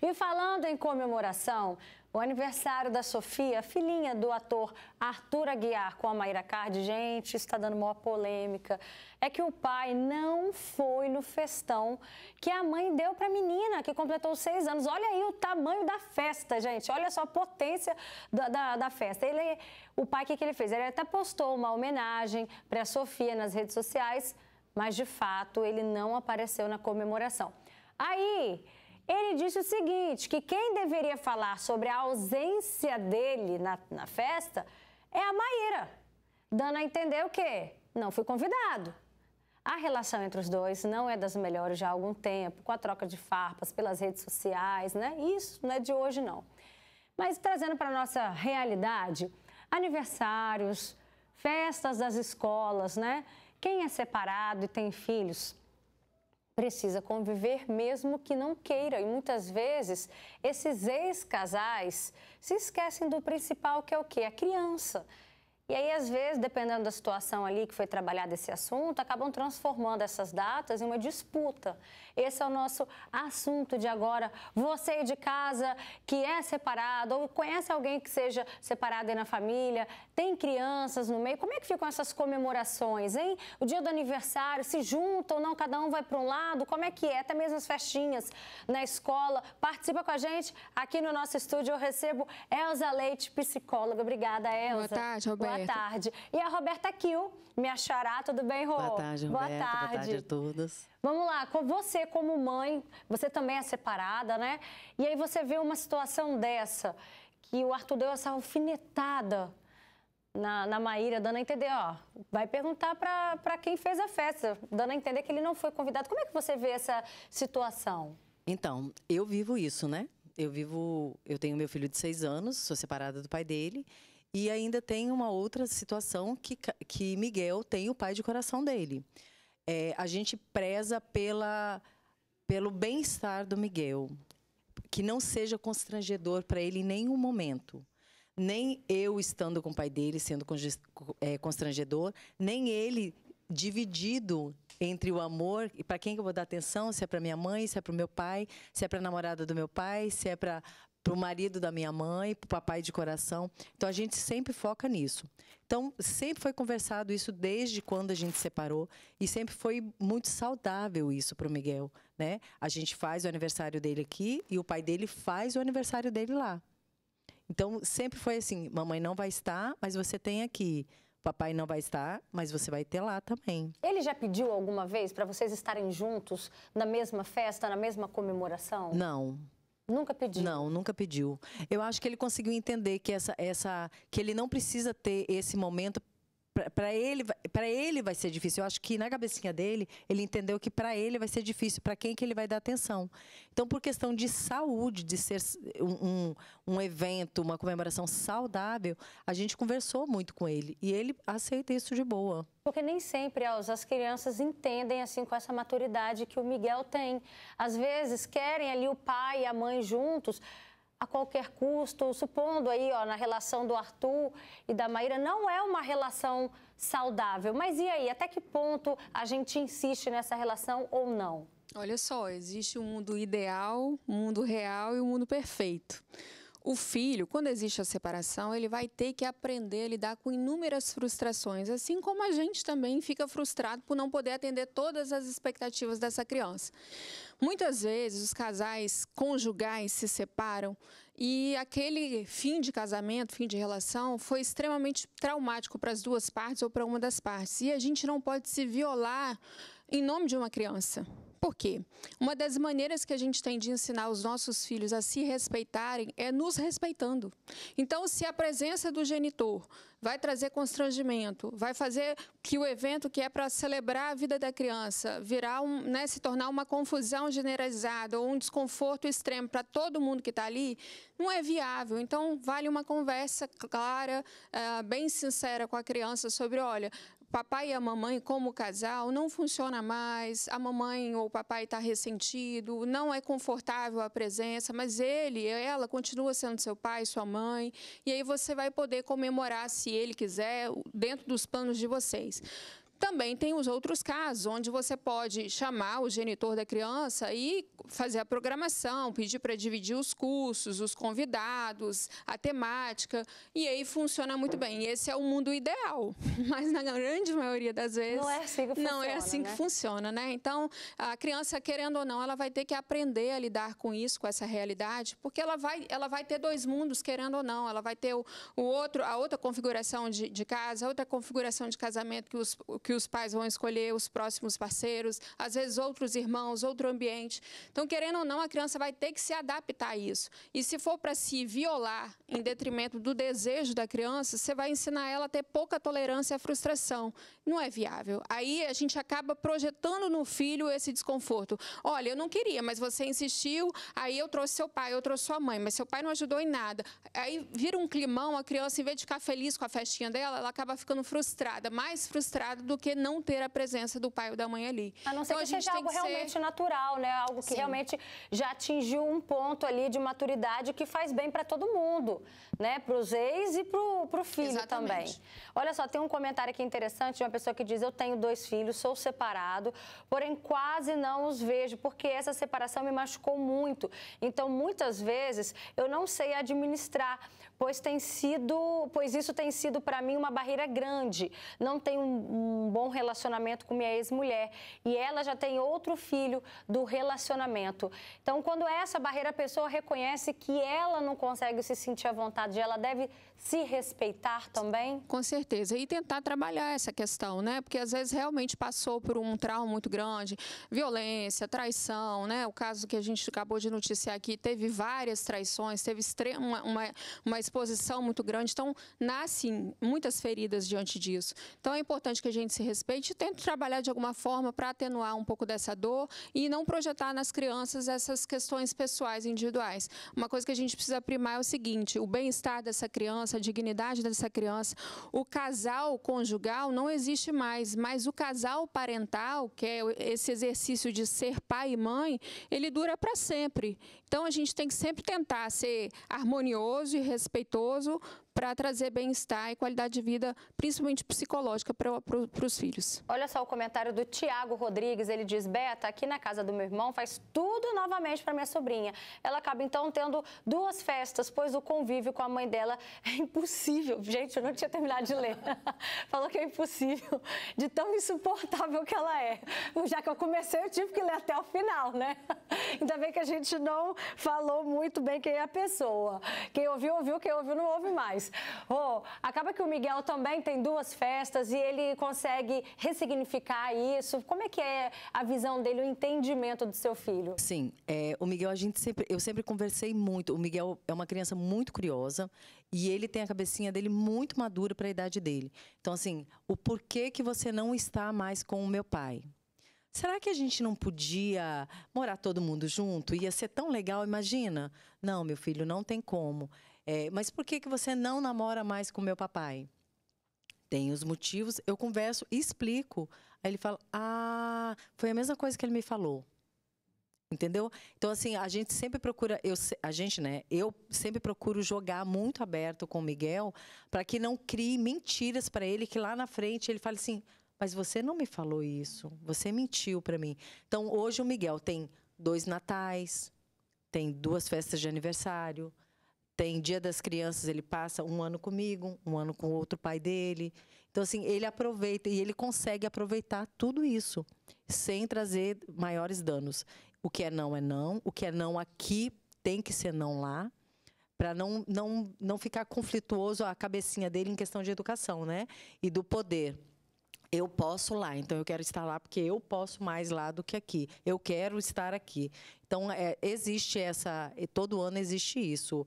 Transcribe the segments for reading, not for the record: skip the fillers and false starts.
E falando em comemoração, o aniversário da Sofia, filhinha do ator Arthur Aguiar com a Mayra Card, gente, está dando maior polêmica. É que o pai não foi no festão que a mãe deu para a menina, que completou 6 anos. Olha aí o tamanho da festa, gente. Olha só a potência da festa. O pai, o que ele fez? Ele até postou uma homenagem para a Sofia nas redes sociais, mas, de fato, ele não apareceu na comemoração. Aí, ele disse o seguinte, que quem deveria falar sobre a ausência dele na festa é a Mayra, dando a entender o quê? Não fui convidado. A relação entre os dois não é das melhores já há algum tempo, com a troca de farpas pelas redes sociais, né? Isso não é de hoje, não. Mas trazendo para a nossa realidade, aniversários, festas das escolas, né? Quem é separado e tem filhos precisa conviver mesmo que não queira. E muitas vezes esses ex-casais se esquecem do principal, que é o quê? A criança. E aí, às vezes, dependendo da situação ali que foi trabalhado esse assunto, acabam transformando essas datas em uma disputa. Esse é o nosso assunto de agora. Você aí de casa que é separado ou conhece alguém que seja separado aí na família, tem crianças no meio, como é que ficam essas comemorações, hein? O dia do aniversário, se juntam ou não, cada um vai para um lado, como é que é? Até mesmo as festinhas na escola. Participa com a gente. Aqui no nosso estúdio eu recebo Elza Leite, psicóloga. Obrigada, Elza. Boa tarde, Roberta. Boa tarde. E a Roberta Kiel, minha xará, tudo bem, Rô? Boa tarde, Roberta. Boa tarde. Boa tarde a todos. Vamos lá, com você como mãe, você também é separada, né? E aí você vê uma situação dessa, que o Arthur deu essa alfinetada na Mayra, dando a entender, ó, vai perguntar para quem fez a festa, dando a entender que ele não foi convidado. Como é que você vê essa situação? Então, eu vivo isso, né? Eu tenho meu filho de 6 anos, sou separada do pai dele. E ainda tem uma outra situação que Miguel tem o pai de coração dele. A gente preza pelo bem-estar do Miguel, que não seja constrangedor para ele em nenhum momento. Nem eu estando com o pai dele sendo constrangedor, nem ele dividido entre o amor e para quem que eu vou dar atenção, se é para minha mãe, se é para o meu pai, se é para a namorada do meu pai, se é para o marido da minha mãe, para o papai de coração. Então, a gente sempre foca nisso. Então, sempre foi conversado isso desde quando a gente separou e sempre foi muito saudável isso para o Miguel, né? A gente faz o aniversário dele aqui e o pai dele faz o aniversário dele lá. Então, sempre foi assim, mamãe não vai estar, mas você tem aqui. Papai não vai estar, mas você vai ter lá também. Ele já pediu alguma vez para vocês estarem juntos na mesma festa, na mesma comemoração? Não. Nunca pediu? Não, nunca pediu. Eu acho que ele conseguiu entender que que ele não precisa ter esse momento. Para ele vai ser difícil. Eu acho que na cabecinha dele, ele entendeu que para ele vai ser difícil. Para quem que ele vai dar atenção? Então, por questão de saúde, de ser um evento, uma comemoração saudável, a gente conversou muito com ele. E ele aceita isso de boa. Porque nem sempre as crianças entendem assim com essa maturidade que o Miguel tem. Às vezes querem ali o pai e a mãe juntos a qualquer custo, supondo aí, ó, na relação do Arthur e da Mayra, não é uma relação saudável. Mas e aí, até que ponto a gente insiste nessa relação ou não? Olha só, existe um mundo ideal, um mundo real e um mundo perfeito. O filho, quando existe a separação, ele vai ter que aprender a lidar com inúmeras frustrações, assim como a gente também fica frustrado por não poder atender todas as expectativas dessa criança. Muitas vezes os casais conjugais se separam e aquele fim de casamento, fim de relação, foi extremamente traumático para as duas partes ou para uma das partes. E a gente não pode se violar em nome de uma criança. Por quê? Uma das maneiras que a gente tem de ensinar os nossos filhos a se respeitarem é nos respeitando. Então, se a presença do genitor vai trazer constrangimento, vai fazer que o evento que é para celebrar a vida da criança virar se tornar uma confusão generalizada ou um desconforto extremo para todo mundo que está ali, não é viável. Então, vale uma conversa clara, bem sincera com a criança sobre, olha, papai e a mamãe, como casal, não funciona mais, a mamãe ou o papai está ressentido, não é confortável a presença, mas ela continua sendo seu pai, sua mãe, e aí você vai poder comemorar, se ele quiser, dentro dos planos de vocês. Também tem os outros casos, onde você pode chamar o genitor da criança e fazer a programação, pedir para dividir os cursos, os convidados, a temática, e aí funciona muito bem. Esse é o mundo ideal, mas na grande maioria das vezes não é assim que funciona, não é assim que funciona, né? Então, a criança, querendo ou não, ela vai ter que aprender a lidar com isso, com essa realidade, porque ela vai ter dois mundos, querendo ou não. Ela vai ter a outra configuração de casa, a outra configuração de casamento que os pais vão escolher, os próximos parceiros, às vezes outros irmãos, outro ambiente. Então, querendo ou não, a criança vai ter que se adaptar a isso. E se for para se violar em detrimento do desejo da criança, você vai ensinar ela a ter pouca tolerância à frustração. Não é viável. Aí a gente acaba projetando no filho esse desconforto. Olha, eu não queria, mas você insistiu, aí eu trouxe seu pai, eu trouxe sua mãe, mas seu pai não ajudou em nada. Aí vira um climão, a criança, em vez de ficar feliz com a festinha dela, ela acaba ficando frustrada, mais frustrada do que não ter a presença do pai ou da mãe ali. A não ser então, que seja algo realmente natural, né? Algo que realmente já atingiu um ponto ali de maturidade que faz bem para todo mundo, né? Para os ex e para o filho também. Olha só, tem um comentário aqui interessante de uma pessoa que diz: eu tenho 2 filhos, sou separado, porém quase não os vejo, porque essa separação me machucou muito. Então, muitas vezes, eu não sei administrar, pois isso tem sido para mim uma barreira grande. Não tenho um bom relacionamento com minha ex-mulher e ela já tem outro filho do relacionamento. Então, quando é essa barreira, a pessoa reconhece que ela não consegue se sentir à vontade, ela deve se respeitar também? Com certeza. E tentar trabalhar essa questão, né? Porque às vezes realmente passou por um trauma muito grande, violência, traição, né? O caso que a gente acabou de noticiar aqui, teve várias traições, teve uma exposição muito grande, então nascem muitas feridas diante disso. Então é importante que a gente se respeite e tente trabalhar de alguma forma para atenuar um pouco dessa dor e não projetar nas crianças essas questões pessoais, individuais. Uma coisa que a gente precisa primar é o seguinte: o bem-estar dessa criança, a dignidade dessa criança. O casal conjugal não existe mais, mas o casal parental, que é esse exercício de ser pai e mãe, ele dura para sempre. Então, a gente tem que sempre tentar ser harmonioso e respeitoso para trazer bem-estar e qualidade de vida, principalmente psicológica, para os filhos. Olha só o comentário do Tiago Rodrigues, ele diz: Beta, aqui na casa do meu irmão faz tudo novamente para minha sobrinha. Ela acaba então tendo 2 festas, pois o convívio com a mãe dela é impossível. Gente, eu não tinha terminado de ler. Falou que é impossível, de tão insuportável que ela é. Já que eu comecei, eu tive que ler até o final, né? Ainda bem que a gente não falou muito bem quem é a pessoa. Quem ouviu, ouviu, quem ouviu, não ouve mais. Acaba que o Miguel também tem 2 festas e ele consegue ressignificar isso. Como é que é a visão dele, o entendimento do seu filho? Sim, o Miguel, eu sempre conversei muito. O Miguel é uma criança muito curiosa e ele tem a cabecinha dele muito madura para a idade dele. Então, assim, o porquê que você não está mais com o meu pai? Será que a gente não podia morar todo mundo junto? Ia ser tão legal, imagina. Não, meu filho, não tem como. Mas por que você não namora mais com meu papai? Tem os motivos, eu converso e explico. Aí ele fala: ah, foi a mesma coisa que ele me falou. Entendeu? Então, assim, a gente sempre procura, eu sempre procuro jogar muito aberto com o Miguel para que não crie mentiras para ele, que lá na frente ele fale assim: mas você não me falou isso, você mentiu para mim. Então, hoje o Miguel tem 2 natais, tem 2 festas de aniversário, tem Dia das Crianças, ele passa 1 ano comigo, 1 ano com o outro pai dele. Então, assim, ele aproveita e ele consegue aproveitar tudo isso sem trazer maiores danos. O que é não, o que é não aqui tem que ser não lá, para não ficar conflituoso a cabecinha dele em questão de educação, né? E do poder. Eu posso lá, então eu quero estar lá porque eu posso mais lá do que aqui. Eu quero estar aqui. Então, existe todo ano existe isso.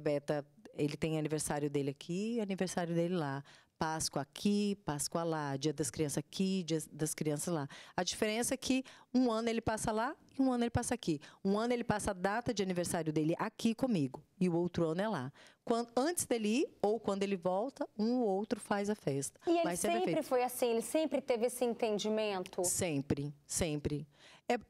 Beta, ele tem aniversário dele aqui, aniversário dele lá. Páscoa aqui, Páscoa lá. Dia das Crianças aqui, Dia das Crianças lá. A diferença é que 1 ano ele passa lá e 1 ano ele passa aqui. 1 ano ele passa a data de aniversário dele aqui comigo e o outro ano é lá. Antes dele ir ou quando ele volta, um ou outro faz a festa. E ele sempre foi assim? Ele sempre teve esse entendimento? Sempre, sempre.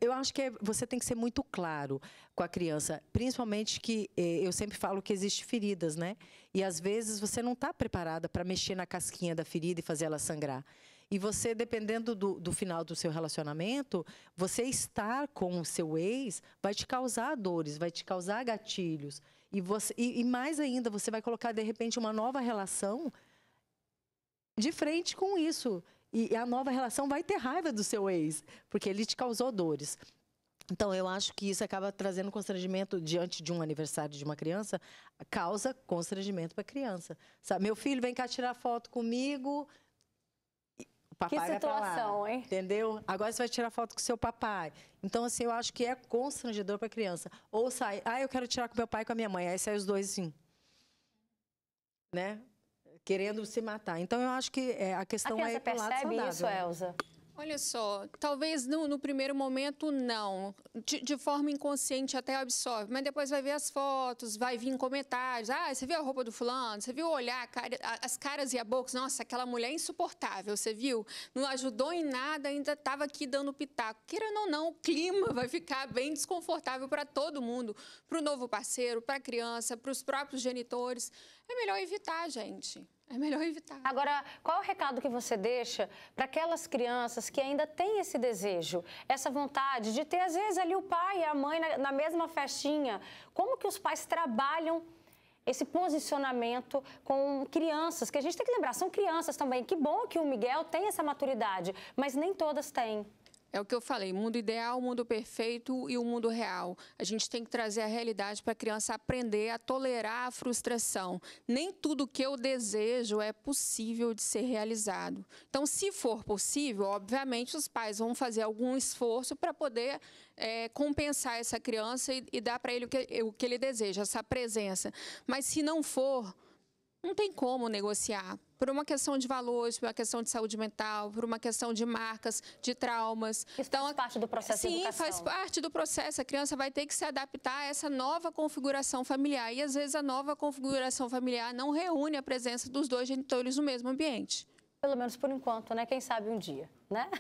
Eu acho que você tem que ser muito claro com a criança, principalmente que eu sempre falo que existem feridas, né? E às vezes você não está preparada para mexer na casquinha da ferida e fazer ela sangrar. E você, dependendo do final do seu relacionamento, você estar com o seu ex vai te causar dores, vai te causar gatilhos. E mais ainda, você vai colocar, de repente, uma nova relação de frente com isso. E a nova relação vai ter raiva do seu ex, porque ele te causou dores. Então, eu acho que isso acaba trazendo constrangimento diante de um aniversário de uma criança, causa constrangimento para a criança. Sabe? Meu filho, vem cá tirar foto comigo. O papai que situação, vai pra lá, hein? entendeu? Agora você vai tirar foto com seu papai. Então, assim, eu acho que é constrangedor para a criança. Ou sai, eu quero tirar com meu pai e com a minha mãe. Aí sai os dois assim, né? Querendo se matar. Então, eu acho que a questão é pro lado saudável. A criança percebe isso, Elza? Olha só, talvez no primeiro momento não, de forma inconsciente até absorve, mas depois vai ver as fotos, vai vir comentários, você viu a roupa do fulano, você viu o olhar, as caras e a boca, nossa, aquela mulher é insuportável, você viu? Não ajudou em nada, ainda estava aqui dando pitaco. Querendo ou não, o clima vai ficar bem desconfortável para todo mundo, para o novo parceiro, para a criança, para os próprios genitores. É melhor evitar, gente. É melhor evitar. Agora, qual é o recado que você deixa para aquelas crianças que ainda têm esse desejo, essa vontade de ter, às vezes, ali o pai e a mãe na mesma festinha? Como que os pais trabalham esse posicionamento com crianças? Que a gente tem que lembrar, são crianças também. Que bom que o Miguel tem essa maturidade, mas nem todas têm. É o que eu falei, mundo ideal, mundo perfeito e o mundo real. A gente tem que trazer a realidade para a criança aprender a tolerar a frustração. Nem tudo que eu desejo é possível de ser realizado. Então, se for possível, obviamente, os pais vão fazer algum esforço para poder compensar essa criança e dar para ele o que ele deseja, essa presença. Mas, se não for, não tem como negociar. Por uma questão de valores, por uma questão de saúde mental, por uma questão de marcas, de traumas. Isso faz parte do processo de educação. Sim, faz parte do processo. A criança vai ter que se adaptar a essa nova configuração familiar. E, às vezes, a nova configuração familiar não reúne a presença dos dois genitores no mesmo ambiente. Pelo menos por enquanto, né? Quem sabe um dia, né?